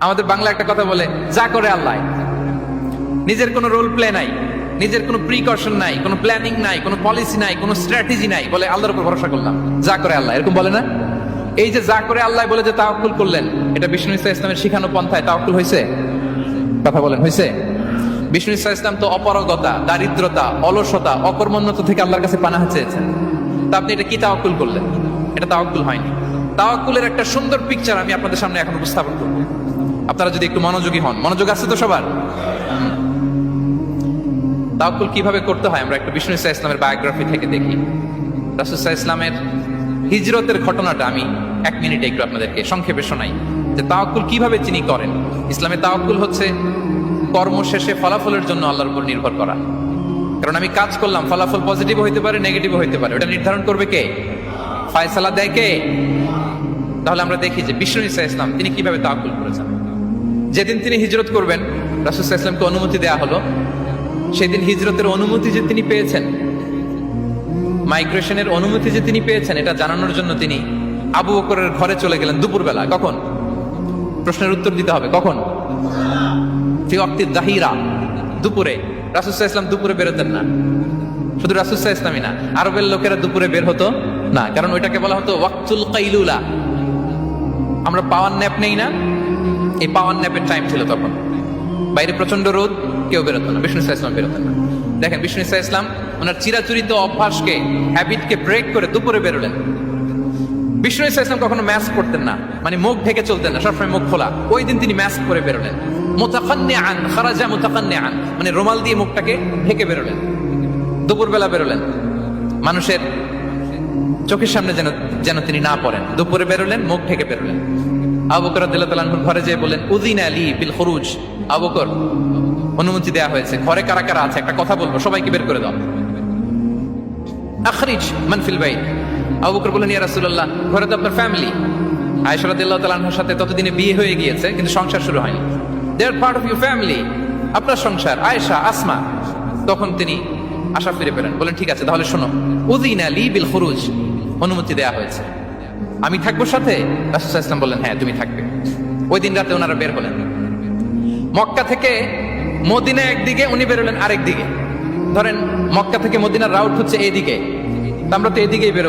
আমাদের বাংলা একটা কথা বলে, যা করে আল্লাহ। নিজের কোনো রোল প্লে নাই, নিজের কোনো প্রিকশন নাই, কোনো প্ল্যানিং নাই, কোনো পলিসি নাই, কোনো স্ট্র্যাটেজি নাই, বলে আল্লাহর উপর ভরসা করলাম, যা করে আল্লাহ, এরকম বলে না? এই যে যা করে আল্লাহ বলে যে তাওয়াক্কুল করলেন, এটা বিষ্ণু ইসা ইসলামের শিখানো পন্থায় তাওয়াক্কুল হয়েছে? কথা বলেন, হয়েছে? বিষ্ণু ইসা ইসলাম তো অপারগতা, দারিদ্রতা, অলসতা, অকর্মণ্যতা থেকে আল্লাহর কাছে পানাহ চেয়েছেন। তা আপনি এটা কি তাওয়াক্কুল করলেন? এটা তাওয়াক্কুল হয়নি। তাওয়াক্কুলের একটা সুন্দর পিকচার আমি আপনাদের সামনে এখন উপস্থাপন করব, আপনারা যদি একটু মনোযোগী হন। মনোযোগ আছে তো সবার? তাওয়াক্কুল কিভাবে করতে হয় আমরা একটু বিষ্ণু ইসা ইসলামের বায়োগ্রাফি থেকে দেখি। রাসূল সাল্লাল্লাহু আলাইহি ইসলামের হিজরতের ঘটনাটা আমি 1 মিনিটে একটু আপনাদেরকে সংক্ষেপে শোনাই, যে তাওয়াক্কুল কিভাবে তিনি করেন। ইসলামে তাওয়াক্কুল হচ্ছে কর্ম শেষে ফলাফলের জন্য আল্লাহর উপর নির্ভর করা। কারণ আমি কাজ করলাম, ফলাফল পজিটিভ হইতে পারে, নেগেটিভ হইতে পারে, ওটা নির্ধারণ করবে কে? ফায়সালা দেয় কে? তাহলে আমরা দেখি যে বিষ্ণু ইসা ইসলাম তিনি কিভাবে তাওয়াক্কুল করেছেন। যেদিন তিনি হিজরত করবেন, রাসূল সাল্লাল্লাহু আলাইহি ইসলামকে অনুমতি দেয়া হলো, সেদিন হিজরতের অনুমতি যে তিনি পেয়েছেন, মাইগ্রেশনের অনুমতি যে তিনি পেয়েছেন, এটা জানানোর জন্য তিনি আবু বকরের ঘরে চলে গেলেন দুপুরবেলা। কখন? প্রশ্নের উত্তর দিতে হবে, কখন? ফি ওয়াক্তিদ যাহিরা, দুপুরে। রাসূল সাল্লাল্লাহু আলাইহি ইসলাম দুপুরে বেরোতেন না। শুধু রাসূল সাল্লাল্লাহু আলাইহি ইসলামই না, আরবের লোকেরা দুপুরে বের হতো না, কারণ ওইটাকে বলা হতো ওয়াক্তুল কাইলুলা। আমরা পাওয়ার ন্যাপ নেই না, এই পাওয়ার ন্যাপের টাইম ছিল তখন। বাইরে প্রচন্ড রোদ, কেউ বেরোতো না, বিষ্ণু ইসা ইসলাম বেরোতেন না। দেখেন বিষ্ণু ইসা ইসলাম ওনার চিরাচরিত অভ্যাসকে, হ্যাবিটকে ব্রেক করে দুপুরে বেরোলেন। বিষ্ণু ইসা ইসলাম কখনো মাস্ক পরতেন না, মানে মুখ ঢেকে চলতেন না, সবসময় মুখ খোলা। ওই দিন তিনি মাস্ক পরে বেরোলেন। মুতাকান্নিআন, খারাজা মুতাকান্নিআন, মানে রুমাল দিয়ে মুখটাকে ঢেকে বেরোলেন, দুপুরবেলা বেরোলেন। মানুষের চোখের সামনে যেন যেন তিনি না পড়েন, দুপুরে বেরোলেন, মুখ ঢেকে বেরোলেন। আবু বকর রাদিয়াল্লাহু তাআলা আনহুর ঘরে যেয়ে বললেন, উযিনা লি বিল খুরুজ। আবু বকর, অনুমতি দেয়া হয়েছে, ঘরে কারা কারা আছে একটা কথা বলবো, সবাইকে বের করে দাও। আখরিজ মান ফিল বাইত। আবু বকর বললেন, ইয়া রাসূলুল্লাহ, ঘরে তো আপনার ফ্যামিলি। আয়েশা রাদিয়াল্লাহু তাআলা আনহার সাথে ততদিনে বিয়ে হয়ে গিয়েছে, কিন্তু সংসার শুরু হয়নি। দে আর পার্ট অফ ইউর ফ্যামিলি, আপনার সংসার, আয়েশা, আসমা। তখন তিনি আশা ফিরে পেলেন, বলেন ঠিক আছে তাহলে শোনো, উযিনা লি বিল খুরুজ, অনুমতি দেয়া হয়েছে, আমি থাকবো সাথে? রাসূল সাল্লাল্লাহু আলাইহি ওয়াসাল্লাম বললেন, হ্যাঁ তুমি থাকবে। ওই দিন রাতে ওনারা বের হলেন। মক্কা থেকে মদিনা একদিকে, উনি বেরোলেন আরেক দিকে। ধরেন মক্কা থেকে মদিনার রাউট হচ্ছে এইদিকে, আমরা তো এদিকেই বেরোবো।